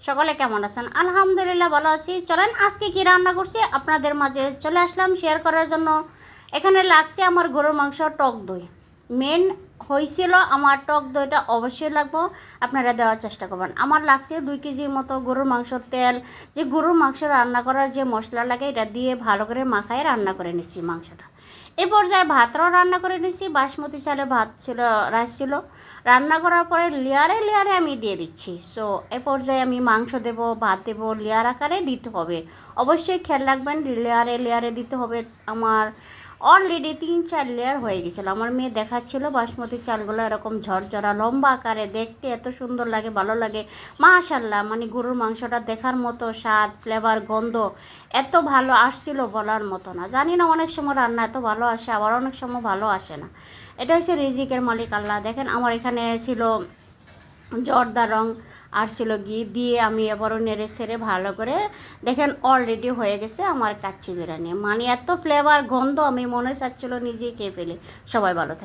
সকলে কেমন আছেন? আলহামদুলিল্লাহ ভালো আছি। চলেন আজকে কি রান্না করছি আপনাদের মাঝে চলে আসলাম শেয়ার করার জন্য। এখানে লাগছে আমার গরুর মাংস, টক দই। মেন হয়েছিল আমার টক দইটা অবশ্যই লাগবো, আপনারা দেওয়ার চেষ্টা করবেন। আমার লাগছে 2 কেজির মতো গরুর মাংস। তেল, যে গরুর মাংস রান্না করার যে মশলা লাগে এটা দিয়ে ভালো করে মাখায় রান্না করে নিচ্ছি মাংসটা। এই পর্যায়ে ভাতটাও রান্না করে নিচ্ছি। বাসমতি চালের ভাত ছিল, রাইস ছিল। রান্না করার পরে লেয়ারে লেয়ারে আমি দিয়ে দিচ্ছি। সো এ পর্যায়ে আমি মাংস দেব, ভাত দেবো, লেয়ার আকারে দিতে হবে। অবশ্যই খেয়াল রাখবেন লেয়ারে লেয়ারে দিতে হবে। আমার অলরেডি 3-4 লেয়ার হয়ে গেছিলো। আমার মেয়ে দেখাচ্ছিল বাসমতি চালগুলো এরকম ঝরঝরা লম্বা আকারে, দেখতে এত সুন্দর লাগে, ভালো লাগে মাশাল্লাহ। মানে গরুর মাংসটা দেখার মতো স্বাদ, ফ্লেভার, গন্ধ এত ভালো আসছিল বলার মতো না। জানি না অনেক সময় রান্না এত ভালো আসে, আবার অনেক সময় ভালো আসে না। এটা হচ্ছে রিজিকের মালিক আল্লাহ। দেখেন আমার এখানে ছিল জর্দা রং আর ছিল ঘি দিয়ে আমি আবারও নেড়ে সেড়ে ভালো করে, দেখেন অলরেডি হয়ে গেছে আমার কাচ্চি বিরিয়ানি। মানে এত ফ্লেভার, গন্ধ, আমি মনে চাচ্ছিল নিজেই খেয়ে ফেলি। সবাই ভালো থাকে।